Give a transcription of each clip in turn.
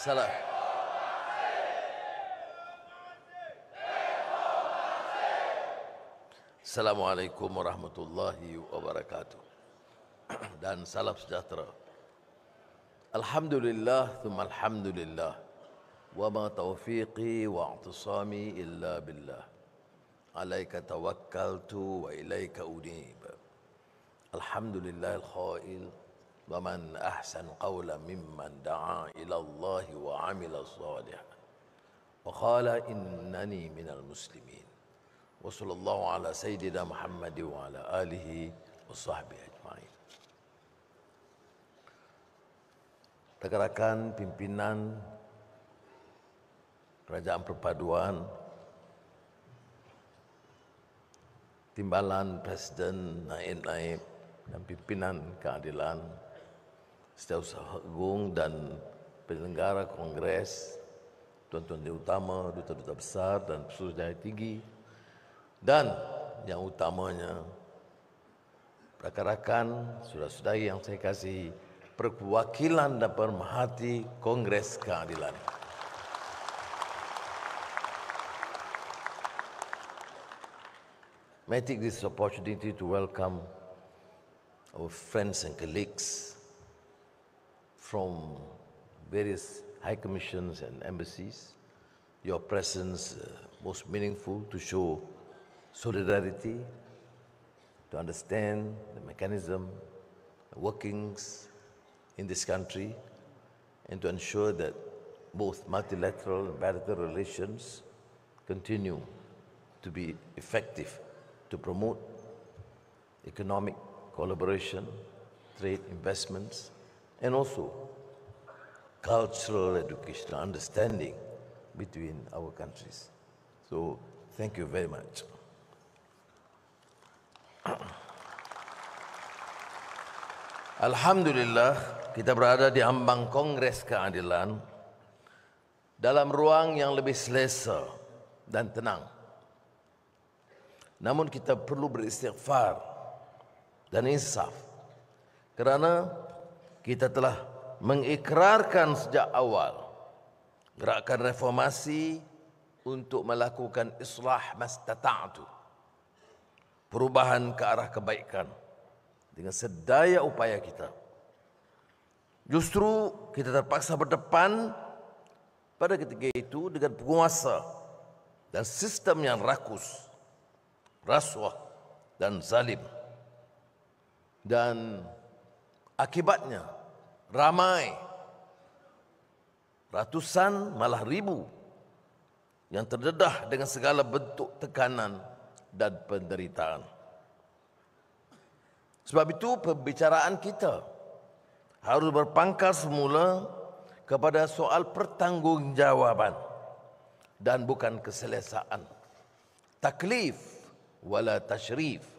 Salam. Assalamualaikum warahmatullahi wabarakatuh. Dan salam sejahtera. Alhamdulillah, thumma alhamdulillah. Wa ma taufiqi wa i'tisami illa billah. Alaika tawakkaltu wa ilaika unib. Alhamdulillah al-khail. Wa man ahsan qawla mimman da'a ila Allah wa amila salihan. Wa qala innani minal muslimin. Wa sallallahu ala sayyidina Muhammad wa ala alihi wa sahbihi ajma'in. Rekan-rekan pimpinan Kerajaan Perpaduan, Timbalan Presiden, Naib-Naib dan Pimpinan Keadilan, Setiausaha Agung dan penyelenggara Kongres, Tuan-Tuan Yang Utama, Duta-Duta Besar dan Pesuruhjaya Tinggi, dan yang utamanya rakan-rakan, saudara-saudari yang saya kasihi, perwakilan dan pemerhati Kongres Keadilan. May I take this opportunity to welcome our friends and colleagues from various high commissions and embassies. Your presence most meaningful to show solidarity, to understand the mechanism, the workings in this country, and to ensure that both multilateral and bilateral relations continue to be effective to promote economic collaboration, trade, investments, and also cultural, educational understanding between our countries. So, thank you very much. Alhamdulillah, kita berada di ambang Kongres Keadilan dalam ruang yang lebih selesa dan tenang. Namun kita perlu beristighfar dan insaf kerana kita telah mengikrarkan sejak awal gerakan reformasi untuk melakukan islah mastata'tu, perubahan ke arah kebaikan dengan sedaya upaya kita. Justru kita terpaksa berdepan pada ketika itu dengan penguasa dan sistem yang rakus, rasuah dan zalim. Dan akibatnya ramai, ratusan malah ribu yang terdedah dengan segala bentuk tekanan dan penderitaan. Sebab itu pembicaraan kita harus berpangkal semula kepada soal pertanggungjawaban dan bukan keselesaan. Taklif wala tashrif.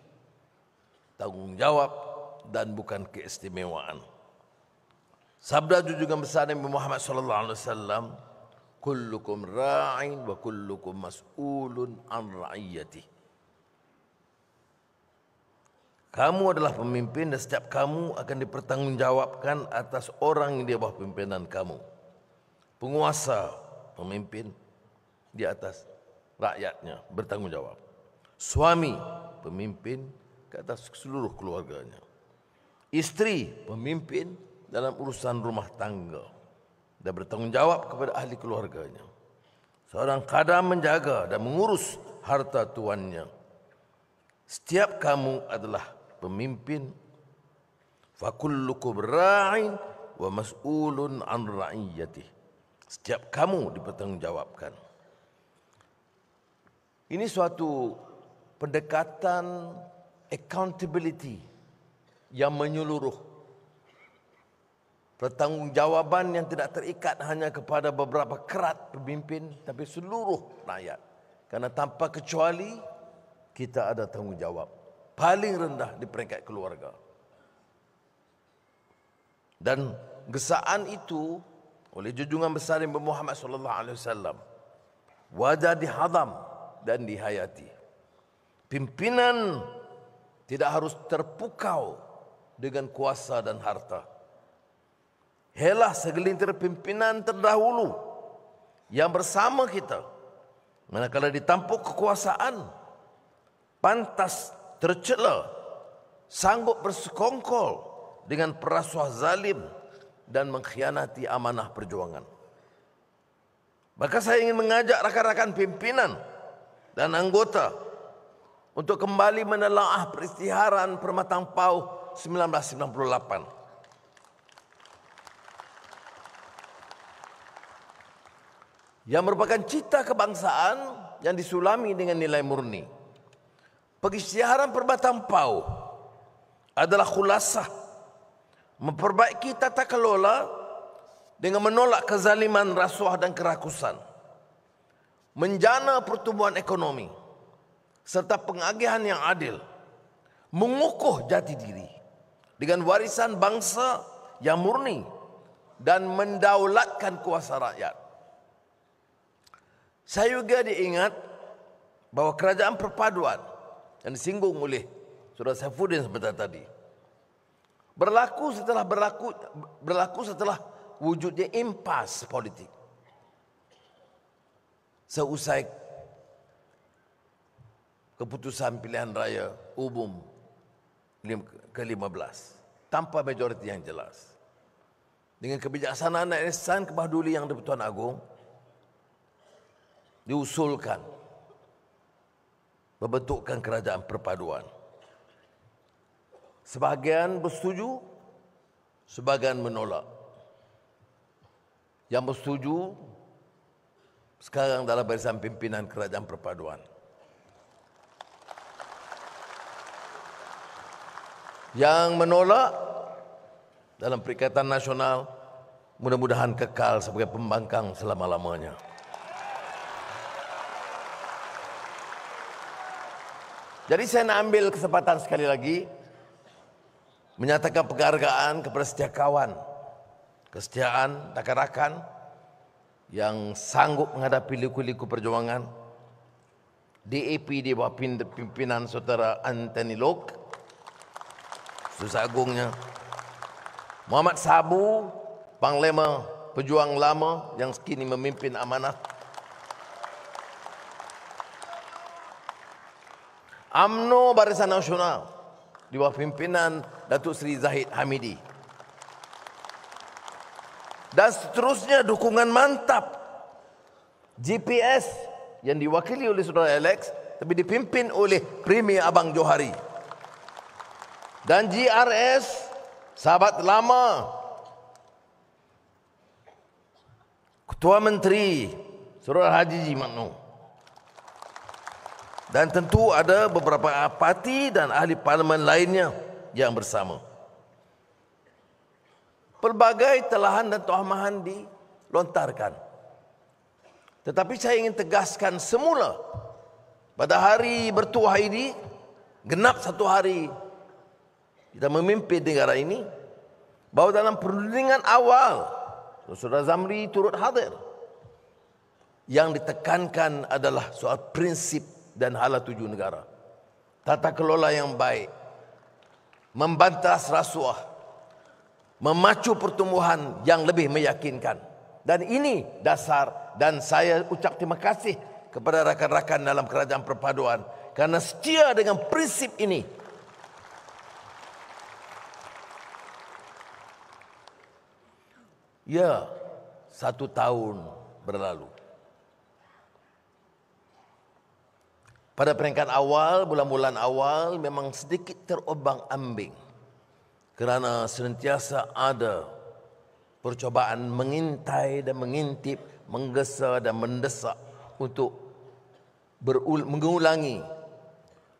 Tanggungjawab dan bukan keistimewaan. Sabda junjungan besar Nabi Muhammad sallallahu alaihi wasallam, kullukum ra'in wa kullukum mas'ulun an ra'iyati. Kamu adalah pemimpin dan setiap kamu akan dipertanggungjawabkan atas orang yang di bawah pimpinan kamu. Penguasa, pemimpin di atas rakyatnya bertanggungjawab. Suami, pemimpin ke atas seluruh keluarganya. Isteri, pemimpin dalam urusan rumah tangga dan bertanggungjawab kepada ahli keluarganya. Seorang khadam menjaga dan mengurus harta tuannya. Setiap kamu adalah pemimpin. Fakullukum ra'in wa mas'ulun an ra'iyatih. Setiap kamu dipertanggungjawabkan. Ini suatu pendekatan accountability yang menyeluruh. Pertanggungjawaban yang tidak terikat hanya kepada beberapa kerat pemimpin, tapi seluruh rakyat. Karena tanpa kecuali, kita ada tanggungjawab. Paling rendah di peringkat keluarga. Dan gesaan itu oleh junjungan besar Nabi Muhammad SAW wajah dihadam dan dihayati. Pimpinan tidak harus terpukau dengan kuasa dan harta. Helah segelintir pimpinan terdahulu yang bersama kita, manakala ditampuk kekuasaan, pantas tercela, sanggup bersekongkol dengan perasuah zalim dan mengkhianati amanah perjuangan. Maka saya ingin mengajak rakan-rakan pimpinan dan anggota untuk kembali menelaah peristiharaan Permatang Pau 1998. Yang merupakan cita kebangsaan yang disulami dengan nilai murni. Peristiharaan Permatang Pau adalah khulasah memperbaiki tata kelola dengan menolak kezaliman, rasuah dan kerakusan, menjana pertumbuhan ekonomi serta pengagihan yang adil, mengukuh jati diri dengan warisan bangsa yang murni dan mendaulatkan kuasa rakyat. Saya juga diingat bahawa kerajaan perpaduan yang disinggung oleh Saudara Saifuddin sebentar tadi berlaku setelah wujudnya impas politik seusai keputusan pilihan raya umum ke-15 tanpa majoriti yang jelas. Dengan kebijaksanaan dan ihsan kebahaduli yang di-Pertuan Agong, diusulkan membentukkan kerajaan perpaduan. Sebahagian bersetuju, sebahagian menolak. Yang bersetuju sekarang dalam barisan pimpinan kerajaan perpaduan. Yang menolak dalam Perikatan Nasional mudah-mudahan kekal sebagai pembangkang selama-lamanya. Jadi saya nak ambil kesempatan sekali lagi menyatakan penghargaan kepada setiap kawan, kesetiaan rakan-rakan yang sanggup menghadapi liku-liku perjuangan. DAP di bawah pimpinan Saudara Anthony Lok, Susah Agungnya, Muhammad Sabu, Panglima Pejuang Lama yang kini memimpin amanah, UMNO Barisan Nasional di bawah pimpinan Datuk Seri Zahid Hamidi. Dan seterusnya dukungan mantap GPS yang diwakili oleh Saudara Alex tapi dipimpin oleh Premier Abang Johari. Dan GRS, sahabat lama Ketua Menteri Saudara Haji Jimakno. Dan tentu ada beberapa parti dan ahli parlimen lainnya yang bersama. Pelbagai telahan dan tohmahan dilontarkan. Tetapi saya ingin tegaskan semula pada hari bertuah ini, genap 1 hari kita memimpin negara ini, bahawa dalam perundingan awal Saudara Zamri turut hadir. Yang ditekankan adalah soal prinsip dan hala tuju negara, tata kelola yang baik, membantas rasuah, memacu pertumbuhan yang lebih meyakinkan. Dan ini dasar, dan saya ucap terima kasih kepada rakan-rakan dalam kerajaan perpaduan karena setia dengan prinsip ini. Ya, 1 tahun berlalu. Pada peringkat awal, bulan-bulan awal memang sedikit terombang-ambing kerana senantiasa ada percobaan mengintai dan mengintip, menggesa dan mendesak untuk mengulangi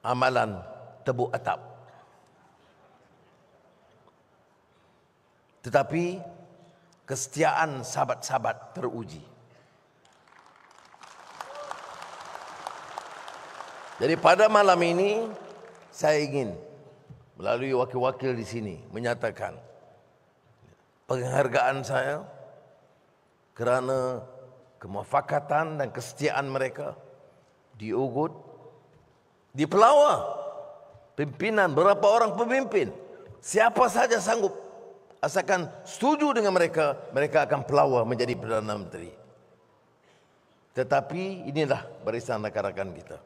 amalan tebuk atap. Tetapi kesetiaan sahabat-sahabat teruji. Jadi pada malam ini saya ingin melalui wakil-wakil di sini menyatakan penghargaan saya kerana kemufakatan dan kesetiaan mereka di Ubud, di Pelawah, pimpinan, berapa orang pemimpin, siapa saja sanggup Asalkan setuju dengan mereka, mereka akan pelawar menjadi Perdana Menteri. Tetapi inilah barisan rakan-rakan kita.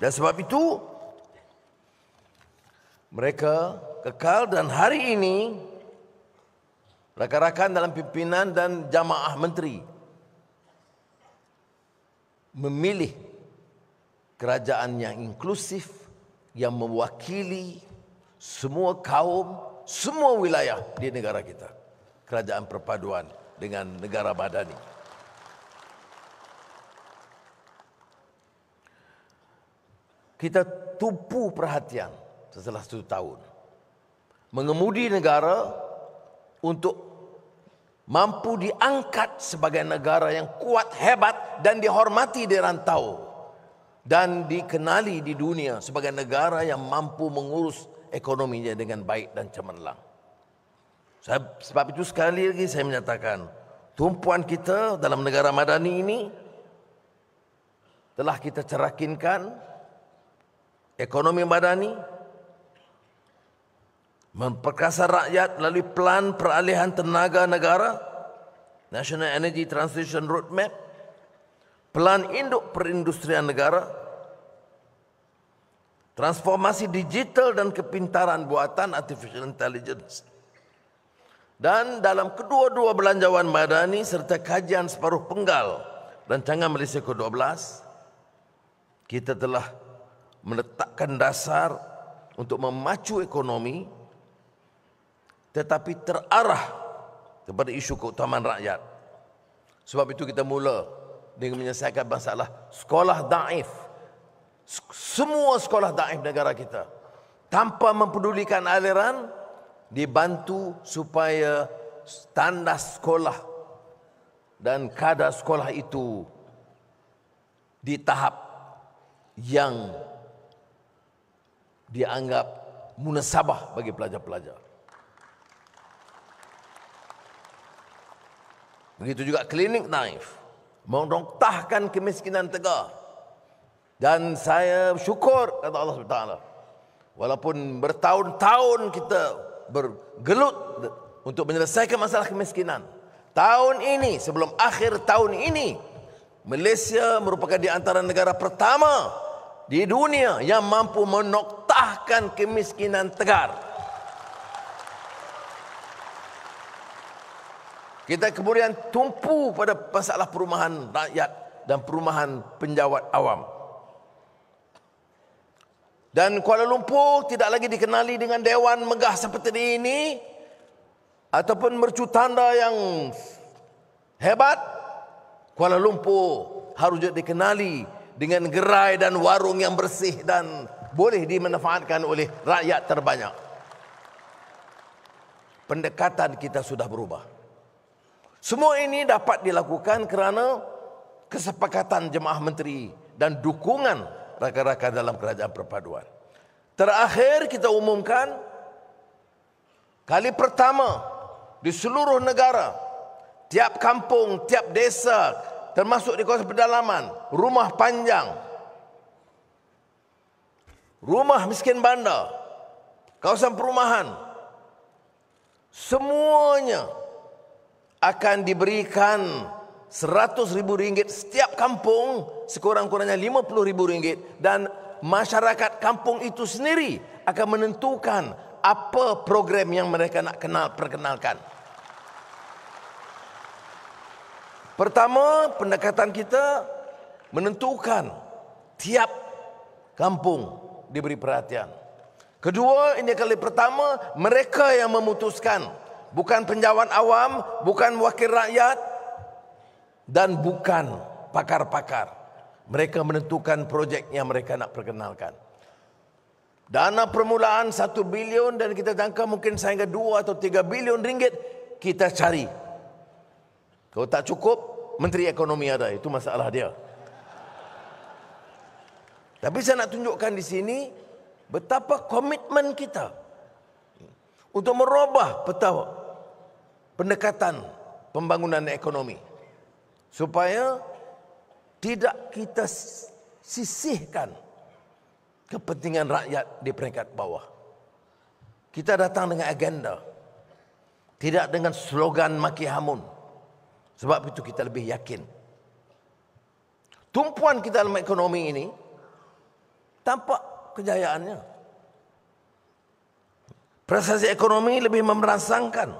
Dan sebab itu, mereka kekal dan hari ini, rakan-rakan dalam pimpinan dan jamaah menteri memilih kerajaan yang inklusif, yang mewakili semua kaum, semua wilayah di negara kita. Kerajaan perpaduan dengan negara madani. Kita tumpu perhatian setelah 1 tahun mengemudi negara untuk mampu diangkat sebagai negara yang kuat, hebat dan dihormati di rantau dan dikenali di dunia sebagai negara yang mampu mengurus ekonominya dengan baik dan cemerlang. Sebab itu sekali lagi saya menyatakan, tumpuan kita dalam negara madani ini telah kita cerakinkan ekonomi madani, memperkasa rakyat melalui Pelan Peralihan Tenaga Negara, National Energy Transition Roadmap, Pelan Induk Perindustrian Negara, transformasi digital dan kepintaran buatan artificial intelligence. Dan dalam kedua-dua belanjawan madani serta kajian separuh penggal Rancangan Malaysia ke-12, kita telah meletakkan dasar untuk memacu ekonomi tetapi terarah kepada isu keutamaan rakyat. Sebab itu kita mula dengan menyelesaikan masalah sekolah daif. Semua sekolah daif negara kita, tanpa mempedulikan aliran, dibantu supaya standar sekolah dan kadar sekolah itu di tahap yang dianggap munasabah bagi pelajar-pelajar. Begitu juga klinik naif, merontahkan kemiskinan tegar. Dan saya syukur kata Allah SWT, walaupun bertahun-tahun kita bergelut untuk menyelesaikan masalah kemiskinan, tahun ini, sebelum akhir tahun ini, Malaysia merupakan di antara negara pertama di dunia yang mampu menoktahkan kemiskinan tegar. Kita kemudian tumpu pada masalah perumahan rakyat dan perumahan penjawat awam. Dan Kuala Lumpur tidak lagi dikenali dengan dewan megah seperti ini ataupun mercu tanda yang hebat. Kuala Lumpur harus juga dikenali dengan gerai dan warung yang bersih dan boleh dimanfaatkan oleh rakyat terbanyak. Pendekatan kita sudah berubah. Semua ini dapat dilakukan kerana kesepakatan jemaah menteri dan dukungan rakan-rakan dalam kerajaan perpaduan. Terakhir kita umumkan, kali pertama di seluruh negara, tiap kampung, tiap desa, termasuk di kawasan pedalaman, rumah panjang, rumah miskin bandar, kawasan perumahan, semuanya akan diberikan RM100,000 setiap kampung, sekurang-kurangnya RM50,000, dan masyarakat kampung itu sendiri akan menentukan apa program yang mereka nak perkenalkan. Pertama, pendekatan kita menentukan tiap kampung diberi perhatian. Kedua, ini kali pertama mereka yang memutuskan, bukan penjawat awam, bukan wakil rakyat, dan bukan pakar-pakar. Mereka menentukan projek yang mereka nak perkenalkan. Dana permulaan 1 bilion dan kita jangka mungkin sehingga 2 atau 3 bilion ringgit kita cari. Kalau tak cukup, Menteri Ekonomi ada, itu masalah dia. Tapi saya nak tunjukkan di sini betapa komitmen kita untuk merubah peta pendekatan pembangunan ekonomi, supaya tidak kita sisihkan kepentingan rakyat di peringkat bawah. Kita datang dengan agenda, tidak dengan slogan maki hamun. Sebab itu kita lebih yakin tumpuan kita dalam ekonomi ini tampak kejayaannya. Prestasi ekonomi lebih memerangsangkan.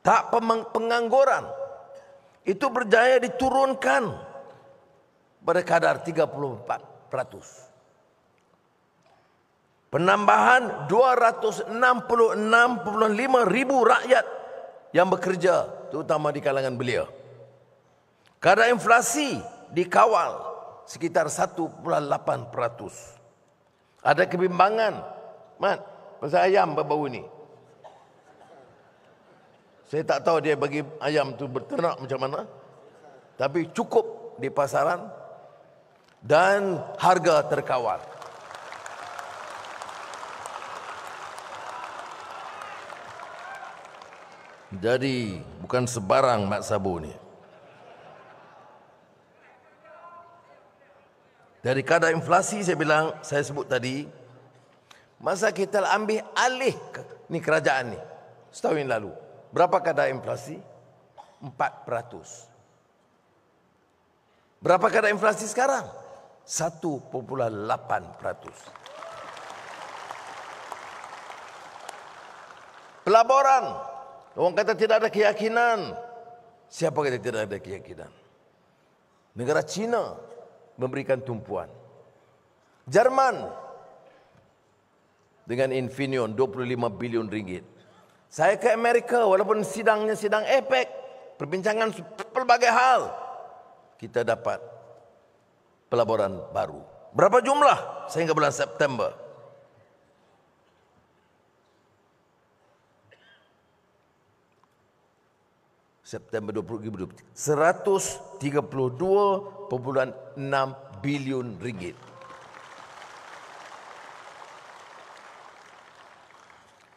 Tak pengangguran itu berjaya diturunkan pada kadar 34%. Penambahan 266,5 ribu rakyat yang bekerja, terutama di kalangan belia. Kadar inflasi dikawal sekitar 1,8%. Ada kebimbangan, Mat, pasal ayam berbau ini. Saya tak tahu dia bagi ayam tu berternak macam mana, tapi cukup di pasaran dan harga terkawal. Jadi bukan sebarang mat sabu ni. Dari kadar inflasi saya sebut tadi, masa kita ambil alih ni kerajaan ni setahun yang lalu, berapa kadar inflasi? 4%. Berapa kadar inflasi sekarang? 1,8%. Pelaburan, orang kata tidak ada keyakinan. Siapa kata tidak ada keyakinan? Negara China memberikan tumpuan. Jerman dengan Infineon 25 bilion ringgit. Saya ke Amerika, walaupun sidangnya sidang APEC, perbincangan pelbagai hal, kita dapat pelaburan baru. Berapa jumlah sehingga bulan September? September 2020, 132,6 bilion ringgit.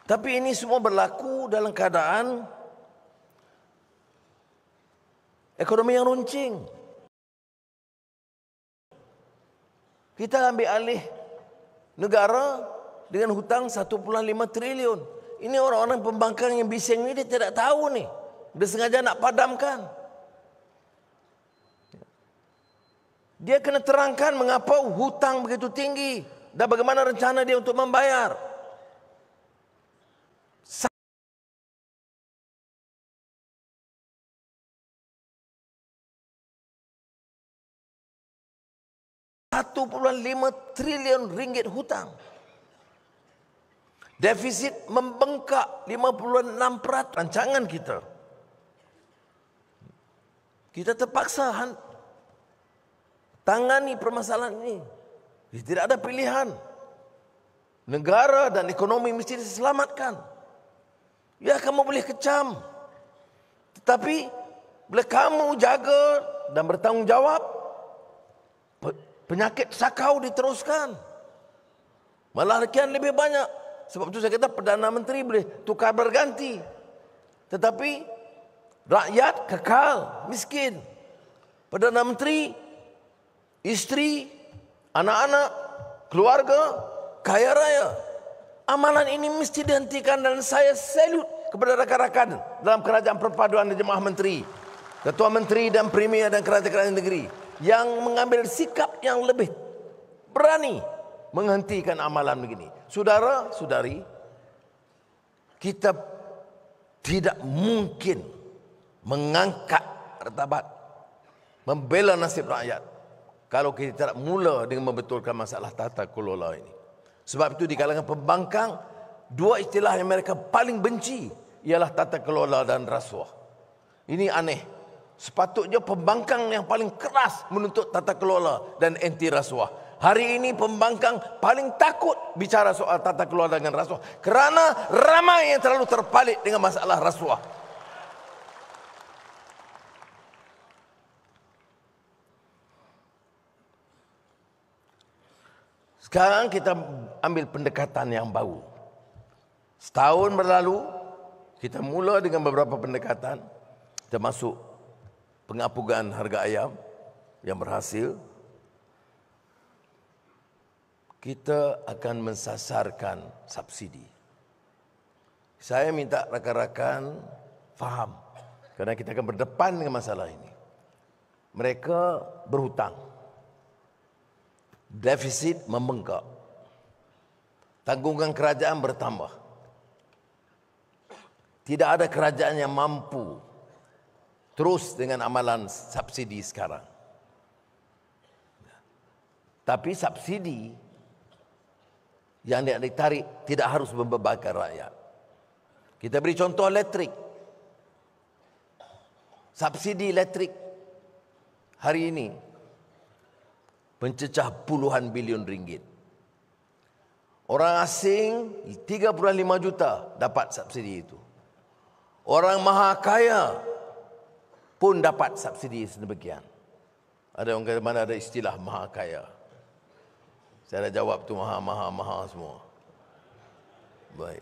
Tapi ini semua berlaku dalam keadaan ekonomi yang runcing. Kita ambil alih negara dengan hutang 1,5 triliun. Ini orang-orang pembangkang yang bising ni dia tidak tahu ni. Dia sengaja nak padamkan. Dia kena terangkan mengapa hutang begitu tinggi dan bagaimana rencana dia untuk membayar. RM1,5 triliun hutang. Defisit membengkak 56% rancangan kita. Kita terpaksa tangani permasalahan ini. Tidak ada pilihan. Negara dan ekonomi mesti diselamatkan. Ya, kamu boleh kecam. Tetapi bila kamu jaga dan bertanggungjawab, penyakit sakau diteruskan. Malah kian lebih banyak. Sebab itu saya kata Perdana Menteri boleh tukar berganti. Tetapi rakyat kekal miskin. Perdana Menteri, isteri, anak-anak, keluarga, kaya raya. Amalan ini mesti dihentikan dan saya salut kepada rakan-rakan dalam Kerajaan Perpaduan dan Jemaah Menteri, Ketua Menteri dan Premier dan Kerajaan Negeri yang mengambil sikap yang lebih berani menghentikan amalan begini. Saudara-saudari, kita tidak mungkin mengangkat martabat, membela nasib rakyat kalau kita tidak mula dengan membetulkan masalah tata kelola ini. Sebab itu di kalangan pembangkang, dua istilah yang mereka paling benci ialah tata kelola dan rasuah. Ini aneh. Sepatutnya pembangkang yang paling keras menuntut tata kelola dan anti rasuah. Hari ini pembangkang paling takut bicara soal tata kelola dengan rasuah kerana ramai yang terlalu terpalit dengan masalah rasuah. Sekarang kita ambil pendekatan yang baru. Setahun berlalu, kita mula dengan beberapa pendekatan, termasuk pengapugan harga ayam yang berhasil. kita akan mensasarkan subsidi. Saya minta rakan-rakan faham, kerana kita akan berdepan dengan masalah ini. Mereka berhutang, defisit membengkak, tanggungan kerajaan bertambah. Tidak ada kerajaan yang mampu terus dengan amalan subsidi sekarang. Tapi subsidi yang ditarik tidak harus membebankan rakyat. Kita beri contoh elektrik. Subsidi elektrik hari ini mencecah puluhan bilion ringgit. Orang asing 3,5 juta dapat subsidi itu. Orang maha kaya pun dapat subsidi sedemikian. Ada orang kata mana ada istilah maha kaya. Saya dah jawab tu maha semua. Baik.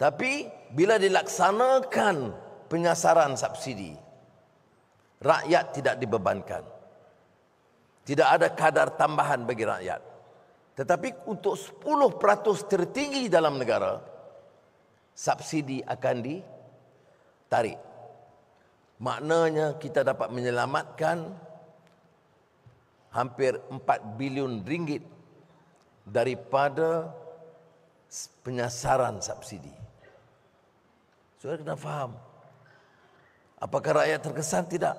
Tapi bila dilaksanakan penyasaran subsidi, rakyat tidak dibebankan. Tidak ada kadar tambahan bagi rakyat. Tetapi untuk 10% tertinggi dalam negara, subsidi akan ditarik. Maknanya kita dapat menyelamatkan hampir 4 bilion ringgit daripada penyasaran subsidi. Saudara kena faham. Apakah rakyat terkesan? Tidak.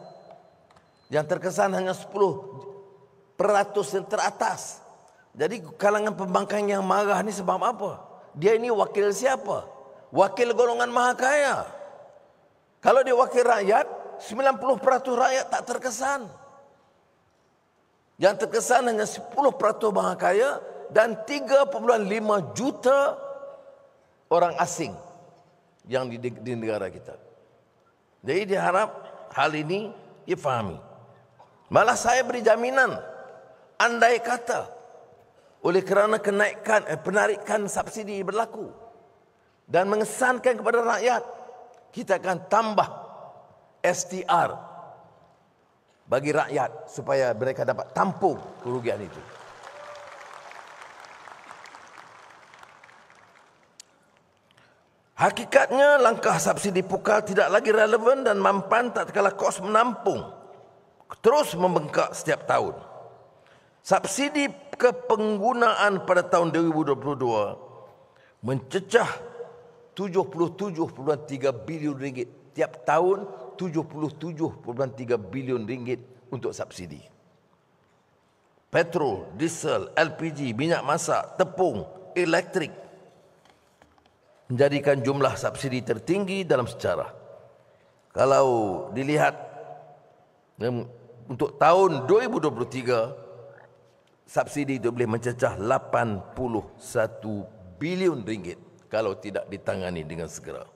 Yang terkesan hanya 10% yang teratas. Jadi kalangan pembangkang yang marah ni sebab apa? Dia ini wakil siapa? Wakil golongan maha kaya. Kalau dia wakil rakyat, 90% rakyat tak terkesan. Yang terkesan hanya 10% maha kaya dan 3,5 juta orang asing yang di negara kita. Jadi diharap hal ini difahami. Malah saya beri jaminan, andai kata oleh kerana penarikan subsidi berlaku dan mengesankan kepada rakyat, kita akan tambah STR bagi rakyat supaya mereka dapat tampung kerugian itu. Hakikatnya langkah subsidi pukal tidak lagi relevan dan mampan tak kala kos menampung terus membengkak setiap tahun. Subsidi kepenggunaan pada tahun 2022 mencecah 77.3 bilion ringgit. Tiap tahun 77.3 bilion ringgit untuk subsidi. Petrol, diesel, LPG, minyak masak, tepung, elektrik menjadikan jumlah subsidi tertinggi dalam sejarah. Kalau dilihat untuk tahun 2023, subsidi itu boleh mencecah 81 bilion ringgit kalau tidak ditangani dengan segera.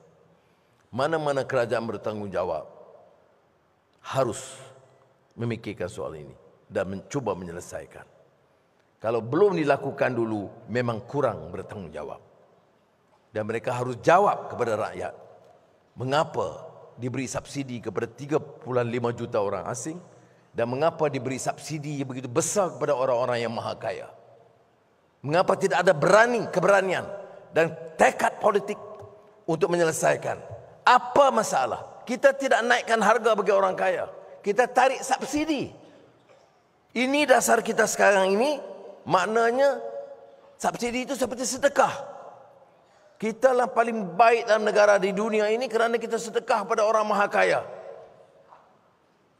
Mana-mana kerajaan bertanggungjawab harus memikirkan soal ini dan mencuba menyelesaikan. Kalau belum dilakukan dulu, memang kurang bertanggungjawab. Dan mereka harus jawab kepada rakyat mengapa diberi subsidi kepada 3,5 juta orang asing dan mengapa diberi subsidi yang begitu besar kepada orang-orang yang maha kaya. Mengapa tidak ada keberanian dan tekad politik untuk menyelesaikan. Apa masalah? Kita tidak naikkan harga bagi orang kaya. Kita tarik subsidi. Ini dasar kita sekarang ini, maknanya subsidi itu seperti sedekah. Kita lah paling baik dalam negara di dunia ini kerana kita sedekah pada orang maha kaya.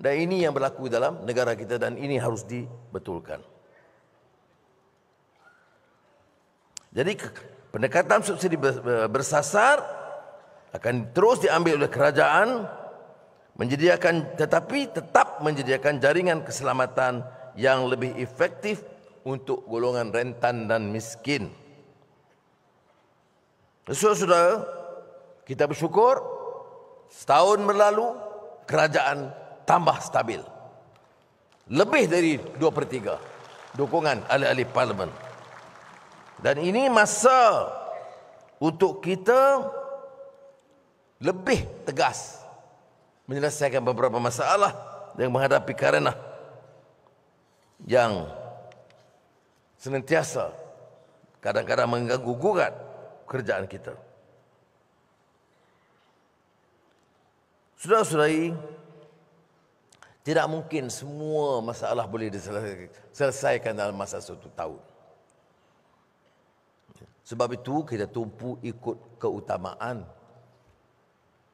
Dan ini yang berlaku dalam negara kita dan ini harus dibetulkan. Jadi pendekatan subsidi bersasar akan terus diambil oleh kerajaan tetapi tetap menyediakan jaringan keselamatan yang lebih efektif untuk golongan rentan dan miskin. Saudara, kita bersyukur setahun berlalu kerajaan tambah stabil. Lebih dari 2/3 dukungan ahli-ahli parlimen. Dan ini masa untuk kita lebih tegas menyelesaikan beberapa masalah yang menghadapi karenah yang senantiasa kadang-kadang mengganggu gugat kerjaan kita. Saudara-saudari, tidak mungkin semua masalah boleh diselesaikan dalam masa 1 tahun. Sebab itu kita tumpu ikut keutamaan.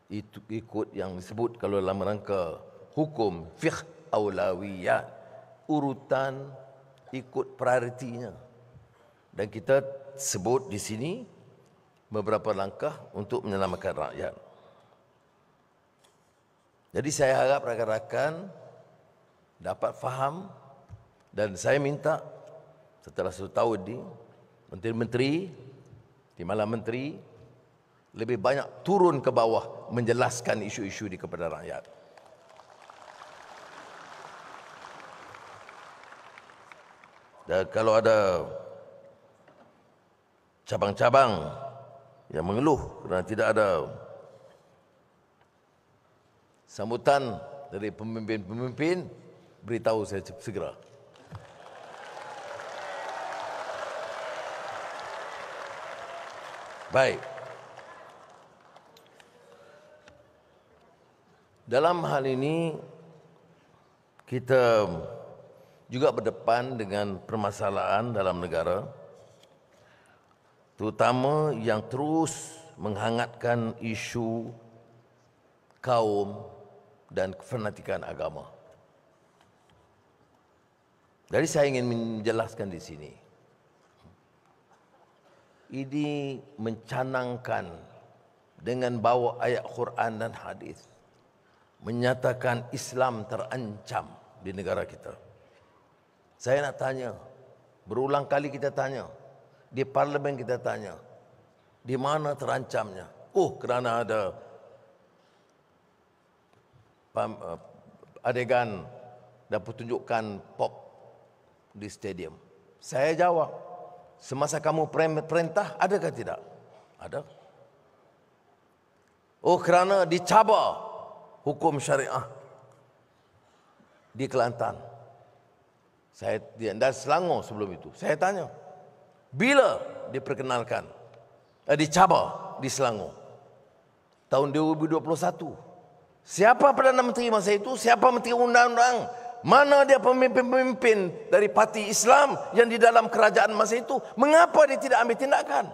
Itu ikut yang disebut kalau dalam rangka hukum fiqh aulawiyat, urutan ikut prioritinya. Dan kita sebut di sini beberapa langkah untuk menyelamatkan rakyat. Jadi saya harap rakan-rakan dapat faham, dan saya minta setelah 1 tahun ini menteri-menteri, timbalan menteri lebih banyak turun ke bawah menjelaskan isu-isu ini kepada rakyat. Dan kalau ada cabang-cabang yang mengeluh kerana tidak ada sambutan dari pemimpin-pemimpin, beritahu saya segera. Baik. Dalam hal ini kita juga berdepan dengan permasalahan dalam negara, terutama yang terus menghangatkan isu kaum dan kefanatikan agama. Jadi saya ingin menjelaskan di sini. Ini mencanangkan dengan bawa ayat Quran dan hadis, menyatakan Islam terancam di negara kita. Saya nak tanya, berulang kali kita tanya, di parlimen kita tanya, di mana terancamnya? Oh, kerana ada adegan dan pertunjukan pop di stadium. Saya jawab, semasa kamu perintah, adakah tidak? Ada. Oh, kerana dicabar hukum syariah di Kelantan. Saya dan Selangor sebelum itu. Saya tanya, bila diperkenalkan, dicabar di Selangor? Tahun 2021. Siapa Perdana Menteri masa itu? Siapa Menteri Undang-Undang? Mana dia pemimpin-pemimpin dari parti Islam yang di dalam kerajaan masa itu? Mengapa dia tidak ambil tindakan?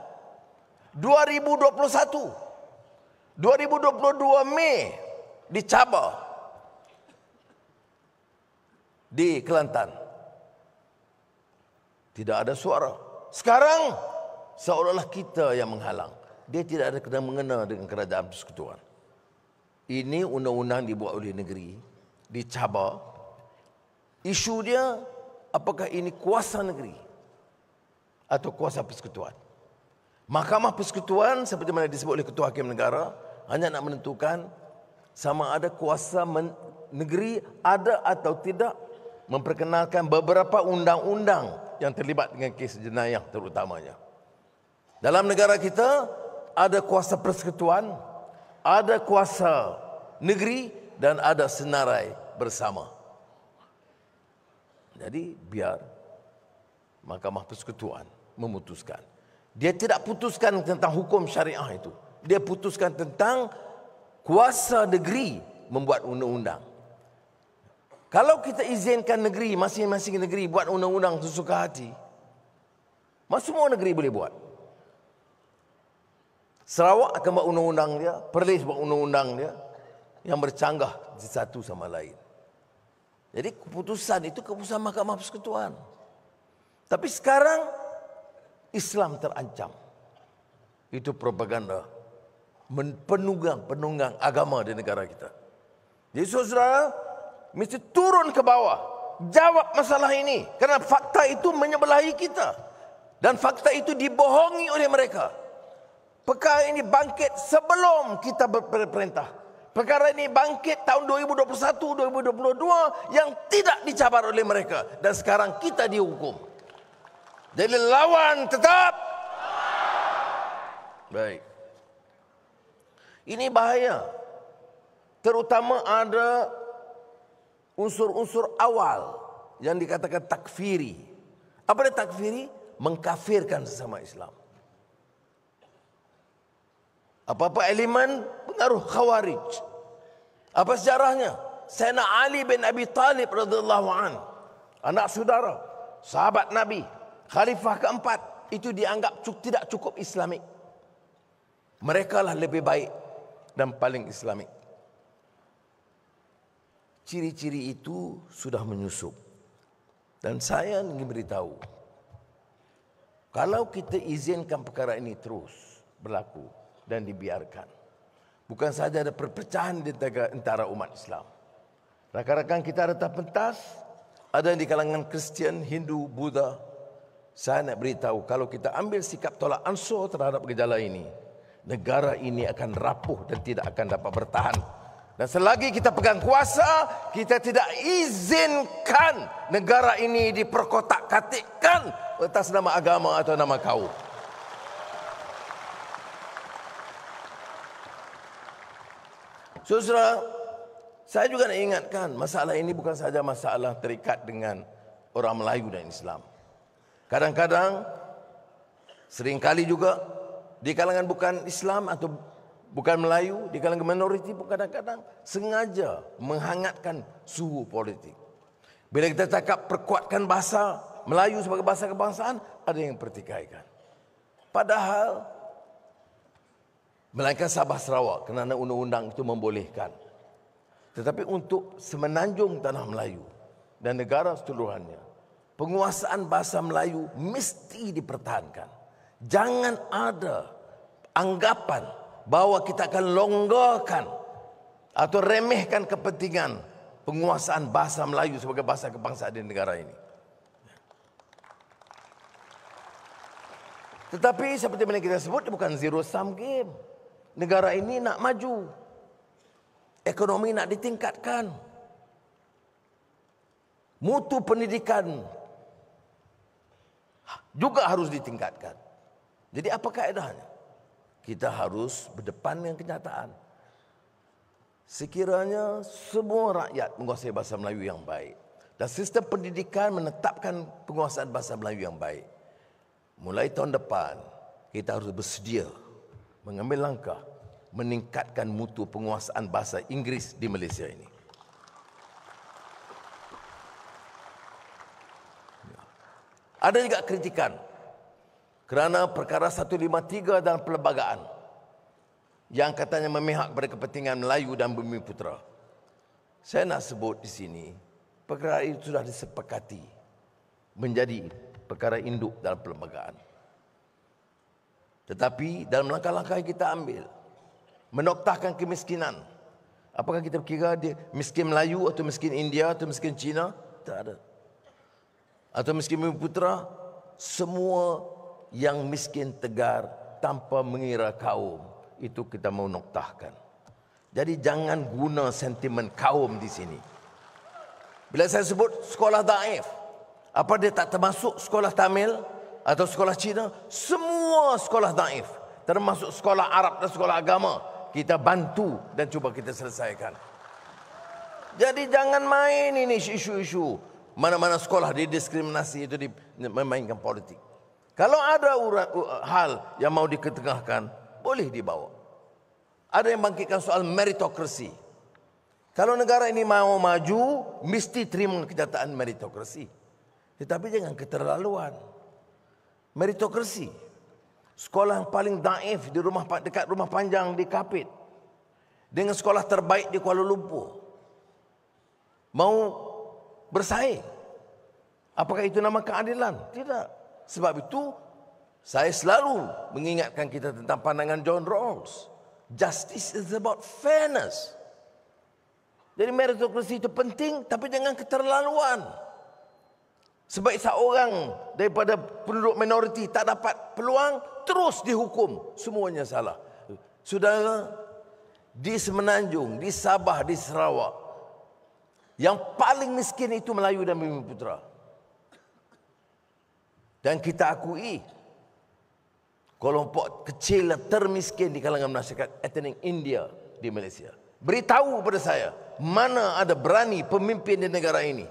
2021, 2022 Mei dicabar di Kelantan. Tidak ada suara. Sekarang seolah-olah kita yang menghalang. Dia tidak ada kena mengena dengan kerajaan persekutuan. Ini undang-undang dibuat oleh negeri, dicabar. Isu dia, apakah ini kuasa negeri atau kuasa persekutuan? Mahkamah Persekutuan seperti mana disebut oleh Ketua Hakim Negara hanya nak menentukan sama ada kuasa negeri ada atau tidak memperkenalkan beberapa undang-undang yang terlibat dengan kes jenayah terutamanya. Dalam negara kita ada kuasa persekutuan, ada kuasa negeri dan ada senarai bersama. Jadi biar Mahkamah Persekutuan memutuskan. Dia tidak putuskan tentang hukum syariah itu. Dia putuskan tentang kuasa negeri membuat undang-undang. Kalau kita izinkan negeri, masing-masing negeri buat undang-undang sesuka hati, semua negeri boleh buat. Sarawak akan buat undang-undang dia, Perlis buat undang-undang dia yang bercanggah satu sama lain. Jadi keputusan itu keputusan Mahkamah Persekutuan. Tapi sekarang Islam terancam. Itu propaganda penunggang agama di negara kita. Jadi saudara mesti turun ke bawah, jawab masalah ini, kerana fakta itu menyebelahi kita dan fakta itu dibohongi oleh mereka. Perkara ini bangkit sebelum kita berperintah. Perkara ini bangkit tahun 2021, 2022 yang tidak dicabar oleh mereka. Dan sekarang kita dihukum. Jadi lawan tetap. Baik. Ini bahaya. Terutama ada unsur-unsur awal yang dikatakan takfiri. Apa dia takfiri? Mengkafirkan sesama Islam. Apa-apa elemen pengaruh Khawarij. Apa sejarahnya? Sayyidina Ali bin Abi Talib radhiyallahu an, anak saudara, sahabat Nabi, khalifah keempat, itu dianggap tidak cukup Islamik. Mereka lah lebih baik dan paling Islamik. Ciri-ciri itu sudah menyusup. Dan saya ingin beritahu, kalau kita izinkan perkara ini terus berlaku dan dibiarkan, bukan saja ada perpecahan di antara umat Islam. Rakan-rakan kita ada tak pentas, ada di kalangan Kristian, Hindu, Buddha. Saya nak beritahu, kalau kita ambil sikap tolak ansur terhadap gejala ini, negara ini akan rapuh dan tidak akan dapat bertahan. Dan selagi kita pegang kuasa, kita tidak izinkan negara ini diperkotak-katikkan atas nama agama atau nama kaum. Saudara, saya juga nak ingatkan, masalah ini bukan saja masalah terikat dengan orang Melayu dan Islam. Kadang-kadang, seringkali juga di kalangan bukan Islam atau bukan Melayu, di kalangan minoriti pun kadang-kadang sengaja menghangatkan suhu politik. Bila kita cakap perkuatkan bahasa Melayu sebagai bahasa kebangsaan, ada yang pertikaikan. Padahal, melainkan Sabah Sarawak, kerana undang-undang itu membolehkan. Tetapi untuk semenanjung tanah Melayu dan negara seluruhannya, penguasaan bahasa Melayu mesti dipertahankan. Jangan ada anggapan bahawa kita akan longgarkan atau remehkan kepentingan penguasaan bahasa Melayu sebagai bahasa kebangsaan di negara ini. Tetapi seperti yang kita sebut, bukan zero sum game. Negara ini nak maju, ekonomi nak ditingkatkan, mutu pendidikan juga harus ditingkatkan. Jadi apa kaedahnya? Kita harus berdepan dengan kenyataan. Sekiranya semua rakyat menguasai bahasa Melayu yang baik dan sistem pendidikan menetapkan penguasaan bahasa Melayu yang baik, mulai tahun depan kita harus bersedia mengambil langkah meningkatkan mutu penguasaan bahasa Inggeris di Malaysia ini. Ada juga kritikan kerana perkara 153 dalam perlembagaan yang katanya memihak kepada kepentingan Melayu dan Bumiputera. Saya nak sebut di sini, perkara itu sudah disepakati menjadi perkara induk dalam perlembagaan. Tetapi dalam langkah-langkah yang kita ambil, menoktahkan kemiskinan. Apakah kita kira dia miskin Melayu atau miskin India atau miskin Cina? Tak ada. Atau miskin Bumiputera? Semua yang miskin tegar tanpa mengira kaum, itu kita mau noktahkan. Jadi jangan guna sentimen kaum di sini. Bila saya sebut sekolah daif, apa dia tak termasuk sekolah Tamil atau sekolah Cina? Semua sekolah daif, termasuk sekolah Arab dan sekolah agama, kita bantu dan cuba kita selesaikan. Jadi jangan main ini isu-isu mana-mana sekolah didiskriminasi itu memainkan politik. Kalau ada hal yang mau diketengahkan, boleh dibawa. Ada yang bangkitkan soal meritokrasi. Kalau negara ini mau maju, mesti terima kenyataan meritokrasi. Tetapi jangan keterlaluan. Meritokrasi. Sekolah yang paling daif di dekat rumah Panjang di Kapit, dengan sekolah terbaik di Kuala Lumpur, mau bersaing. Apakah itu nama keadilan? Tidak. Sebab itu, saya selalu mengingatkan kita tentang pandangan John Rawls. Justice is about fairness. Jadi meritokrasi itu penting, tapi jangan keterlaluan. Sebab seorang daripada penduduk minoriti tak dapat peluang, terus dihukum. Semuanya salah. Saudara, di Semenanjung, di Sabah, di Sarawak, yang paling miskin itu Melayu dan Bumiputera. Dan kita akui, kelompok kecil dan termiskin di kalangan masyarakat etnik India di Malaysia. Beritahu kepada saya, mana ada berani pemimpin di negara ini,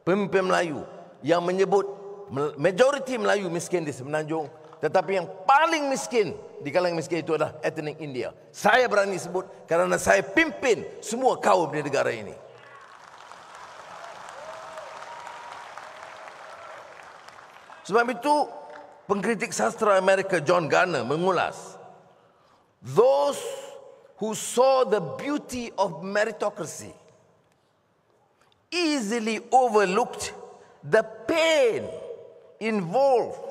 pemimpin Melayu, yang menyebut majoriti Melayu miskin di Semenanjung, tetapi yang paling miskin di kalangan miskin itu adalah etnik India. Saya berani sebut kerana saya pimpin semua kaum di negara ini. Sebab itu, pengkritik sastra Amerika John Garner mengulas, those who saw the beauty of meritocracy easily overlooked the pain involved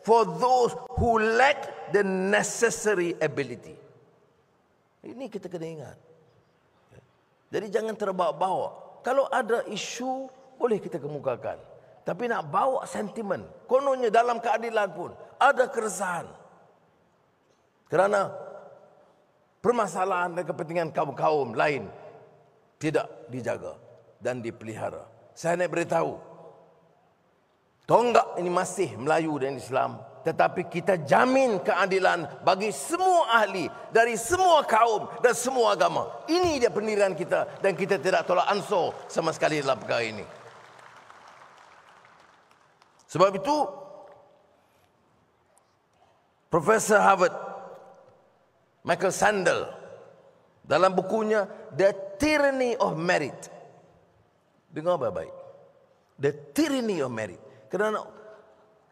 for those who lack the necessary ability. Ini kita kena ingat. Jadi jangan terbawa-bawa. Kalau ada isu, boleh kita kemukakan. Tapi nak bawa sentimen. Kononnya dalam keadilan pun ada keresahan. Kerana permasalahan dan kepentingan kaum-kaum lain tidak dijaga dan dipelihara. Saya nak beritahu, tonggak ini masih Melayu dan Islam, tetapi kita jamin keadilan bagi semua ahli dari semua kaum dan semua agama. Ini dia pendirian kita dan kita tidak tolak ansur sama sekali dalam perkara ini. Sebab itu, Profesor Harvard Michael Sandel dalam bukunya The Tyranny of Merit, dengar baik-baik, The Tyranny of Merit. Kerana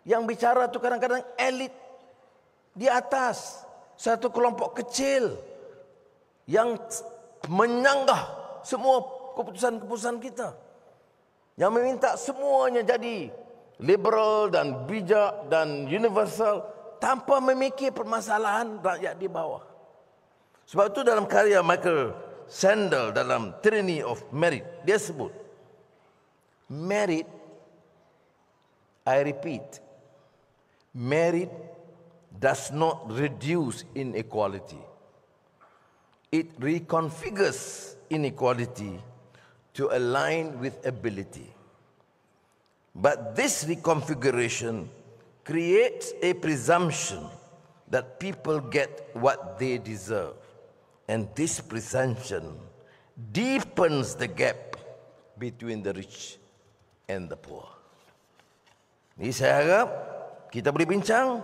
yang bicara tu kadang-kadang elit di atas, satu kelompok kecil yang menyanggah semua keputusan-keputusan kita, yang meminta semuanya jadi liberal dan bijak dan universal tanpa memikir permasalahan rakyat di bawah. Sebab itu dalam karya Michael Sandel dalam Tyranny of Merit, dia sebut, merit, I repeat, merit does not reduce inequality. It reconfigures inequality to align with ability. But this reconfiguration creates a presumption that people get what they deserve. And this presumption deepens the gap between the rich and the poor. Ini saya harap kita boleh bincang,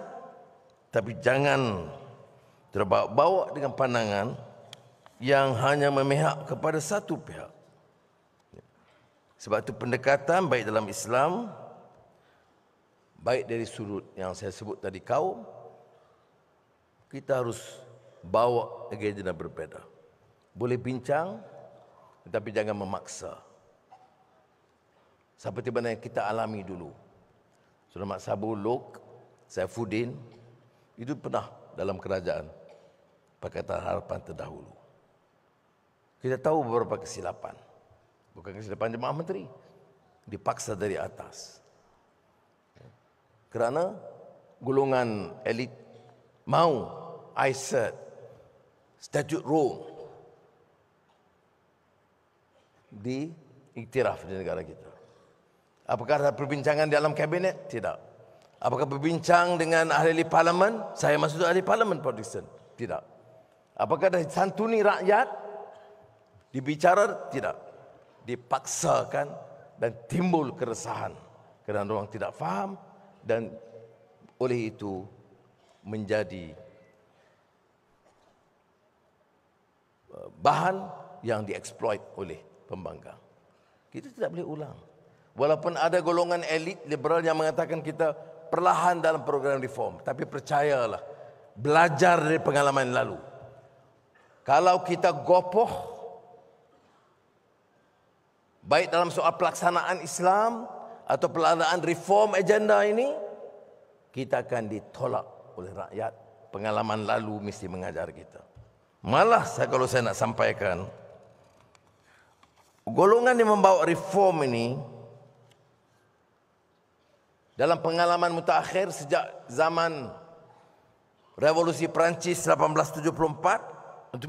tapi jangan terbawa-bawa dengan pandangan yang hanya memihak kepada satu pihak. Sebab itu pendekatan baik dalam Islam, baik dari sudut yang saya sebut tadi kaum, kita harus bawa agenda berbeza. Boleh bincang, tetapi jangan memaksa. Seperti mana yang kita alami dulu. Saudara Mat Sabu, Lok, Saifuddin, itu pernah dalam kerajaan Pakatan Harapan terdahulu. Kita tahu beberapa kesilapan. Bukan kesilapan jemaah menteri, dipaksa dari atas. Kerana golongan elit mau ICERT, Statut Rome, diiktiraf di negara kita. Apakah ada perbincangan dalam kabinet? Tidak. Apakah berbincang dengan ahli parlimen? Saya maksud ahli parlimen Port Dickson? Tidak. Apakah ada santuni rakyat? Dibicara? Tidak. Dipaksakan dan timbul keresahan kerana orang tidak faham dan oleh itu menjadi bahan yang dieksploit oleh pembangkang. Kita tidak boleh ulang. Walaupun ada golongan elit liberal yang mengatakan kita perlahan dalam program reform, tapi percayalah, belajar dari pengalaman lalu. Kalau kita gopoh baik dalam soal pelaksanaan Islam atau pelaksanaan reform agenda ini, kita akan ditolak oleh rakyat. Pengalaman lalu mesti mengajar kita. Malah kalau saya nak sampaikan, golongan yang membawa reform ini dalam pengalaman mutakhir sejak zaman Revolusi Perancis 1789,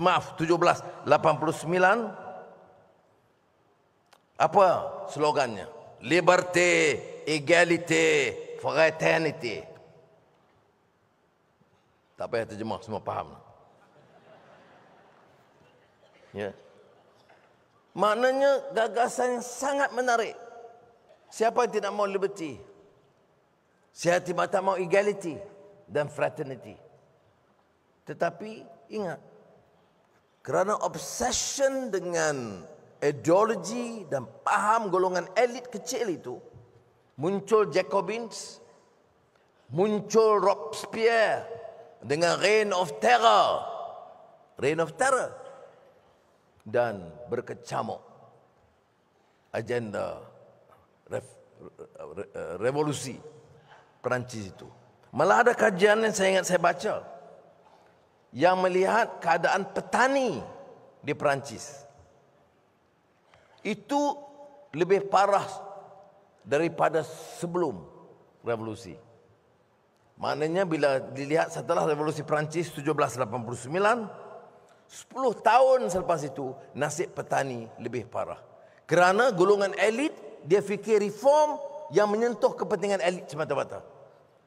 apa slogannya? Liberté, égalité, fraternité. Tak payah terjemah, semua faham. Ya. Maknanya gagasan yang sangat menarik. Siapa yang tidak mau liberty? Saya tidak mau equality dan fraternity. Tetapi ingat, kerana obsession dengan ideologi dan paham golongan elit kecil itu, muncul Jacobins, muncul Robespierre dengan Reign of Terror, dan berkecamuk agenda revolusi Perancis itu. Malah ada kajian yang saya ingat saya baca yang melihat keadaan petani di Perancis itu lebih parah daripada sebelum revolusi. Maknanya bila dilihat setelah revolusi Perancis 1789, 10 tahun selepas itu nasib petani lebih parah. Kerana golongan elit dia fikir reform yang menyentuh kepentingan elit semata-mata.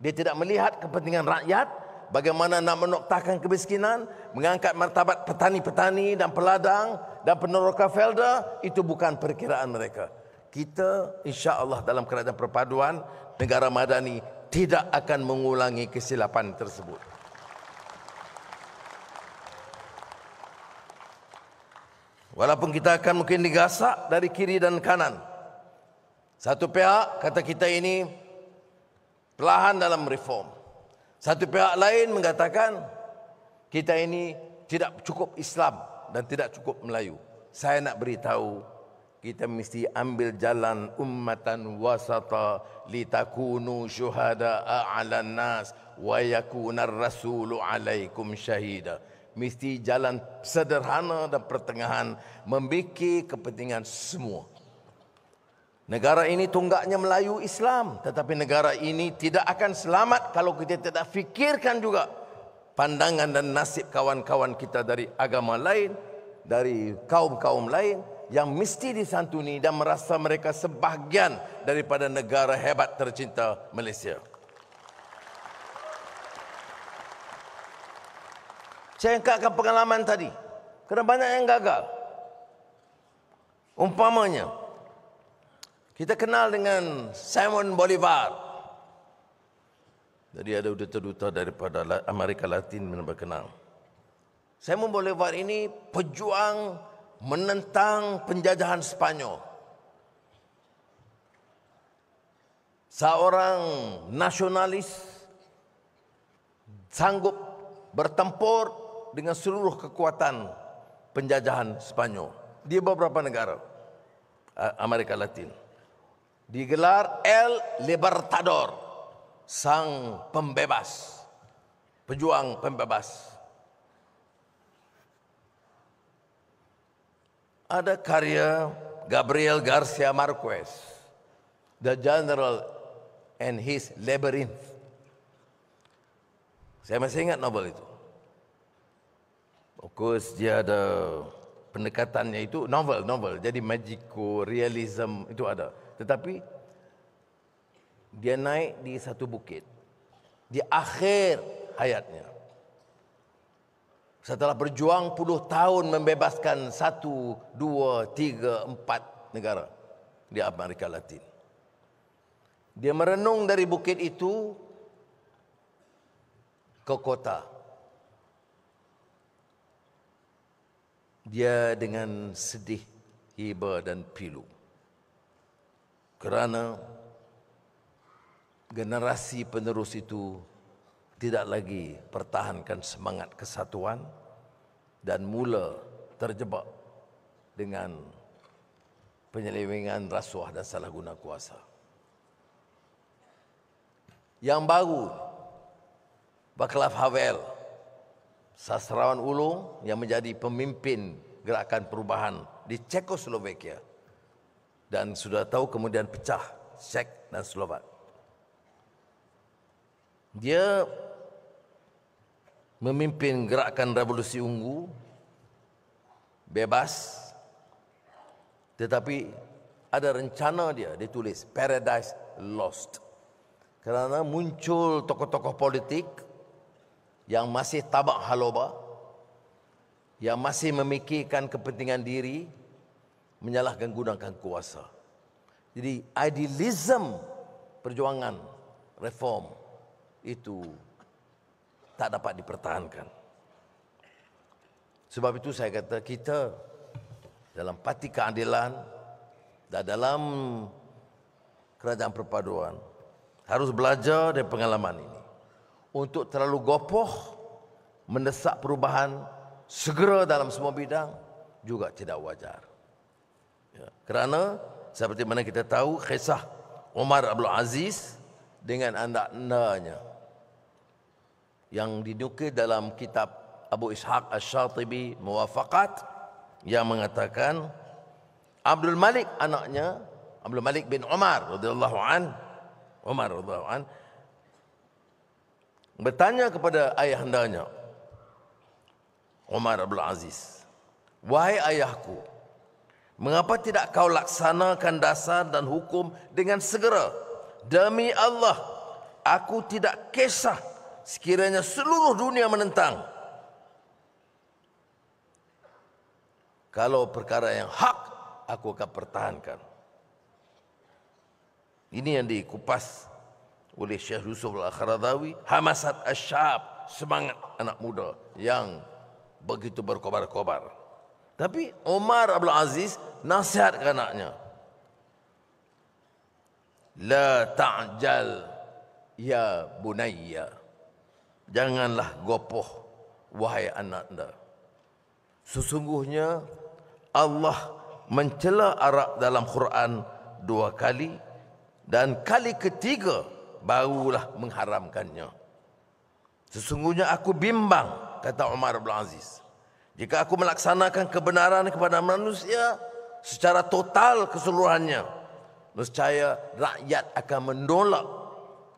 Dia tidak melihat kepentingan rakyat, bagaimana nak menoktahkan kemiskinan, mengangkat martabat petani-petani dan peladang dan peneroka felda, itu bukan perkiraan mereka. Kita insya-Allah dalam keadaan perpaduan negara madani tidak akan mengulangi kesilapan tersebut. Walaupun kita akan mungkin digasak dari kiri dan kanan. Satu pihak kata kita ini perlahan dalam reform. Satu pihak lain mengatakan kita ini tidak cukup Islam dan tidak cukup Melayu. Saya nak beritahu, kita mesti ambil jalan ummatan wasata litakunu syuhada'a 'alan nas wa yakunar rasulu 'alaikum syahida. Mesti jalan sederhana dan pertengahan, memiliki kepentingan semua. Negara ini tunggaknya Melayu Islam, tetapi negara ini tidak akan selamat kalau kita tidak fikirkan juga pandangan dan nasib kawan-kawan kita dari agama lain, dari kaum-kaum lain yang mesti disantuni dan merasa mereka sebahagian daripada negara hebat tercinta Malaysia. Saya angkatkan pengalaman tadi, kerana banyak yang gagal. Umpamanya, kita kenal dengan Simon Bolivar. Jadi ada duta-duta daripada Amerika Latin yang berkenal. Simon Bolivar ini pejuang menentang penjajahan Sepanyol. Seorang nasionalis sanggup bertempur dengan seluruh kekuatan penjajahan Sepanyol di beberapa negara Amerika Latin. Digelar El Libertador, sang pembebas, pejuang pembebas. Ada karya Gabriel Garcia Marquez, The General and His Labyrinth. Saya masih ingat novel itu. Of course dia ada pendekatannya itu novel, jadi magico realism itu ada. Tetapi dia naik di satu bukit di akhir hayatnya. Setelah berjuang puluh tahun membebaskan 1, 2, 3, 4 negara di Amerika Latin. Dia merenung dari bukit itu ke kota. Dia dengan sedih, iba dan pilu. Kerana generasi penerus itu tidak lagi pertahankan semangat kesatuan dan mula terjebak dengan penyelewengan, rasuah dan salah guna kuasa. Yang baru, Václav Havel, sastrawan ulung yang menjadi pemimpin gerakan perubahan di Czechoslovakia dan sudah tahu kemudian pecah Czech dan Slovak. Dia memimpin gerakan revolusi ungu, bebas, tetapi ada rencana dia tulis Paradise Lost. Kerana muncul tokoh-tokoh politik yang masih tabak haloba, yang masih memikirkan kepentingan diri, menyalahgunakan kuasa. Jadi idealism perjuangan reform itu tak dapat dipertahankan. Sebab itu saya kata kita dalam Parti Keadilan dan dalam Kerajaan Perpaduan harus belajar dari pengalaman ini. Untuk terlalu gopoh mendesak perubahan segera dalam semua bidang juga tidak wajar. Ya, kerana seperti mana kita tahu kisah Umar Abdul Aziz dengan anak-anaknya yang dinukil dalam kitab Abu Ishaq Asy-Syatibi Muwafaqat yang mengatakan Abdul Malik anaknya, Abdul Malik bin Umar radhiyallahu an bertanya kepada ayahandanya Umar Abdul Aziz, "Wahai ayahku, mengapa tidak kau laksanakan dasar dan hukum dengan segera? Demi Allah, aku tidak kisah sekiranya seluruh dunia menentang. Kalau perkara yang hak, aku akan pertahankan." Ini yang dikupas oleh Syekh Yusuf Al-Qaradawi, hamasat asyab, semangat anak muda yang begitu berkobar-kobar. Tapi Umar Abdul Aziz nasihat ke anaknya, "La ta'jal ya bunayya." Janganlah gopoh wahai anak anda. Sesungguhnya Allah mencela arak dalam Quran 2 kali dan kali ketiga barulah mengharamkannya. Sesungguhnya aku bimbang, kata Umar bin Aziz, jika aku melaksanakan kebenaran kepada manusia secara total keseluruhannya, nescaya rakyat akan menolak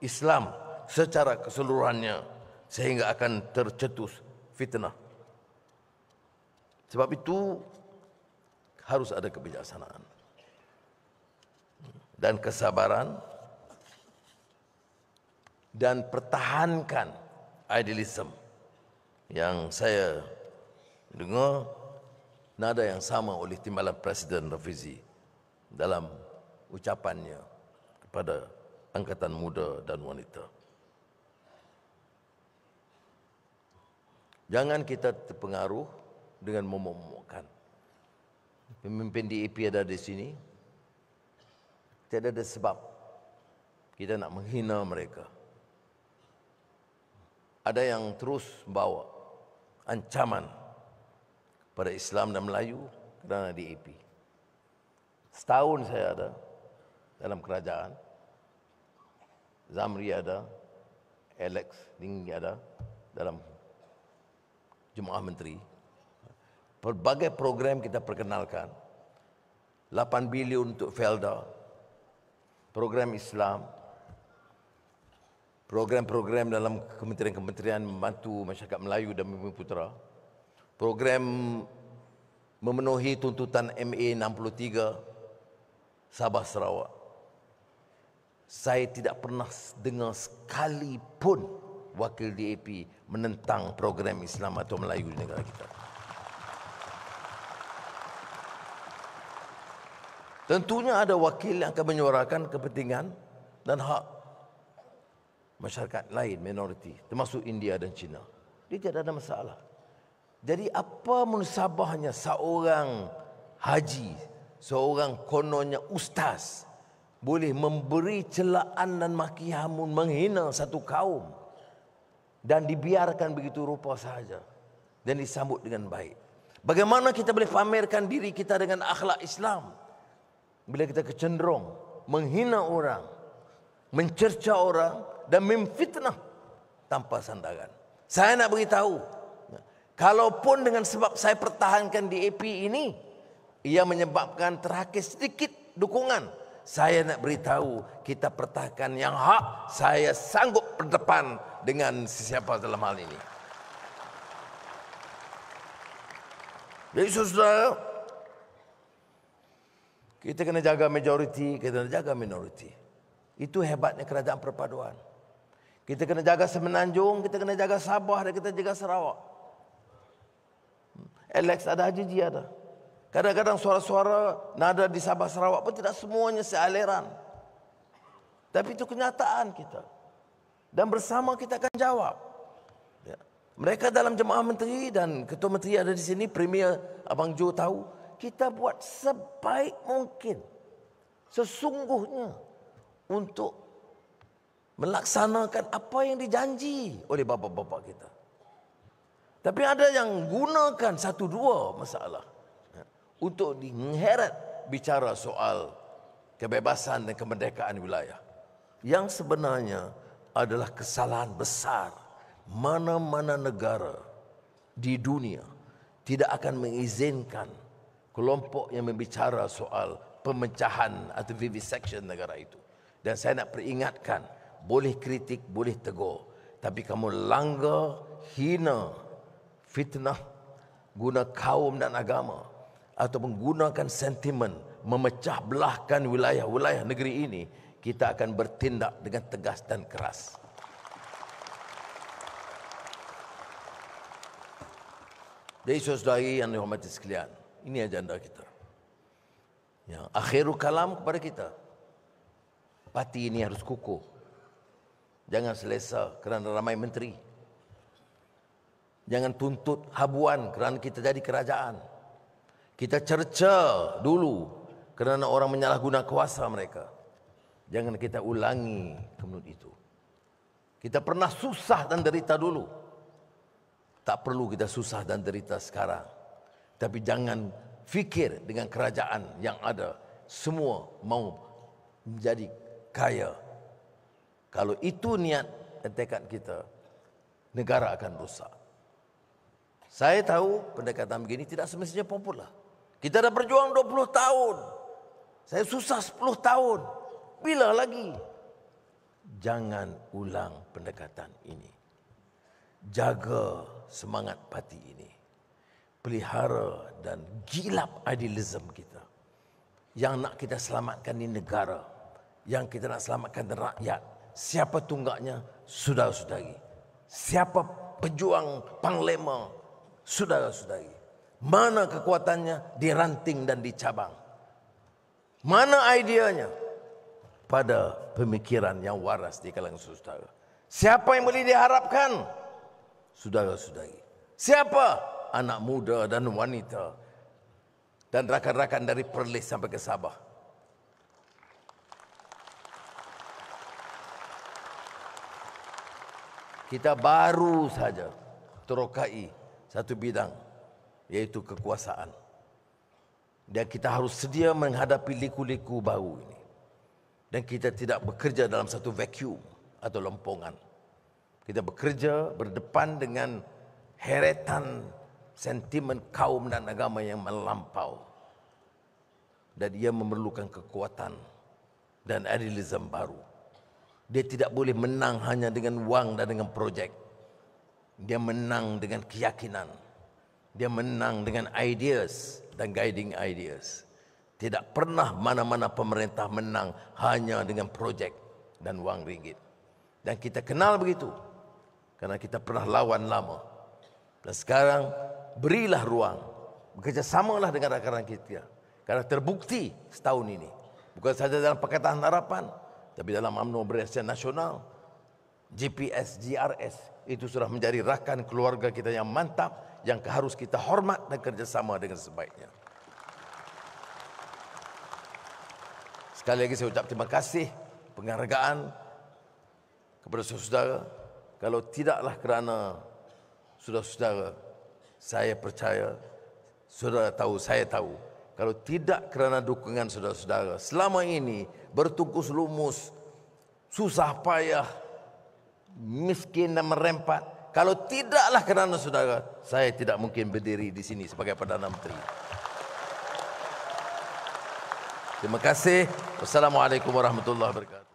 Islam secara keseluruhannya sehingga akan tercetus fitnah. Sebab itu harus ada kebijaksanaan dan kesabaran dan pertahankan idealisme. Yang saya dengar nada yang sama oleh Timbalan Presiden Rafizi dalam ucapannya kepada angkatan muda dan wanita. Jangan kita terpengaruh dengan momok-momokkan. Pemimpin DAP ada di sini, tidak ada sebab kita nak menghina mereka. Ada yang terus membawa ancaman pada Islam dan Melayu kerana DAP. Setahun saya ada dalam kerajaan, Zamri ada, Alex Tinggi ada dalam Jemaah Menteri. Pelbagai program kita perkenalkan. 8 bilion untuk Felda, program Islam, program-program dalam kementerian-kementerian membantu masyarakat Melayu dan Bumi Putera, program memenuhi tuntutan MA 63 Sabah Sarawak. Saya tidak pernah dengar sekalipun wakil DAP menentang program Islam atau Melayu di negara kita. Tentunya ada wakil yang akan menyuarakan kepentingan dan hak masyarakat lain, minoriti, termasuk India dan China. Dia tidak ada masalah. Jadi apa munasabahnya seorang haji, seorang kononnya ustaz, boleh memberi celaan dan maki hamun, menghina satu kaum dan dibiarkan begitu rupa sahaja dan disambut dengan baik? Bagaimana kita boleh pamerkan diri kita dengan akhlak Islam bila kita kecenderung menghina orang, mencerca orang dan memfitnah tanpa sandaran? Saya nak beritahu, kalaupun dengan sebab saya pertahankan DAP ini, ia menyebabkan terhakis sedikit dukungan, saya nak beritahu kita pertahankan yang hak. Saya sanggup berdepan dengan sesiapa dalam hal ini. Jadi saudara, kita kena jaga majoriti, kita kena jaga minoriti. Itu hebatnya kerajaan perpaduan. Kita kena jaga Semenanjung, kita kena jaga Sabah dan kita jaga Sarawak. Alex ada, Haji ada. Kadang-kadang suara-suara nada di Sabah Sarawak pun tidak semuanya sealiran. Tapi itu kenyataan kita. Dan bersama kita akan jawab. Ya. Mereka dalam jemaah menteri dan ketua menteri ada di sini, Premier Abang Jo tahu, kita buat sebaik mungkin, sesungguhnya, untuk melaksanakan apa yang dijanji oleh bapa-bapa kita. Tapi ada yang gunakan satu dua masalah untuk mengheret bicara soal kebebasan dan kemerdekaan wilayah. Yang sebenarnya adalah kesalahan besar. Mana-mana negara di dunia tidak akan mengizinkan kelompok yang membicara soal pemecahan atau vivisection negara itu. Dan saya nak peringatkan, boleh kritik, boleh tegur, tapi kamu langgar, hina, fitnah, guna kaum dan agama, atau menggunakan sentimen memecah belahkan wilayah-wilayah negeri ini, kita akan bertindak dengan tegas dan keras. Jadi saudari yang dihormati sekalian, ini agenda kita. Yang akhirul kalam kepada kita, parti ini harus kukuh. Jangan selesa kerana ramai menteri. Jangan tuntut habuan kerana kita jadi kerajaan. Kita cerca dulu kerana orang menyalahguna kuasa mereka. Jangan kita ulangi kemudian itu. Kita pernah susah dan derita dulu. Tak perlu kita susah dan derita sekarang. Tapi jangan fikir dengan kerajaan yang ada semua mau menjadi kaya. Kalau itu niat dan tekad kita, negara akan rusak. Saya tahu pendekatan begini tidak semestinya popular. Kita dah berjuang 20 tahun. Saya susah 10 tahun. Bila lagi? Jangan ulang pendekatan ini. Jaga semangat parti ini. Pelihara dan gilap idealism kita. Yang nak kita selamatkan di negara. Yang kita nak selamatkan rakyat. Siapa tunggaknya? Saudara-saudari. Siapa pejuang panglima? Saudara-saudari. Mana kekuatannya? Di ranting dan di cabang. Mana ideanya? Pada pemikiran yang waras di kalangan saudara. Siapa yang boleh diharapkan? Saudara-saudari. Siapa? Anak muda dan wanita. Dan rakan-rakan dari Perlis sampai ke Sabah. Kita baru saja terokai satu bidang, yaitu kekuasaan. Dan kita harus sedia menghadapi liku-liku baru ini. Dan kita tidak bekerja dalam satu vacuum atau lompongan. Kita bekerja berdepan dengan heretan sentimen kaum dan agama yang melampau. Dan ia memerlukan kekuatan dan idealism baru. Dia tidak boleh menang hanya dengan wang dan dengan projek. Dia menang dengan keyakinan. Dia menang dengan ideas dan guiding ideas. Tidak pernah mana-mana pemerintah menang hanya dengan projek dan wang ringgit. Dan kita kenal begitu. Karena kita pernah lawan lama. Dan sekarang berilah ruang. Bekerjasamalah dengan rakan-rakan kita. Karena terbukti setahun ini. Bukan sahaja dalam Pakatan Harapan. Tapi dalam UMNO Barisan Nasional, GPS, GRS, itu sudah menjadi rakan keluarga kita yang mantap, yang harus kita hormat dan kerjasama dengan sebaiknya. Sekali lagi saya ucap terima kasih, penghargaan kepada saudara. Kalau tidaklah kerana saudara-saudara, saya percaya, saudara tahu, saya tahu. Kalau tidak kerana dukungan saudara-saudara, selama ini bertungkus lumus, susah payah, miskin dan merempat. Kalau tidaklah kerana saudara, saya tidak mungkin berdiri di sini sebagai Perdana Menteri. Terima kasih. Wassalamualaikum warahmatullahi wabarakatuh.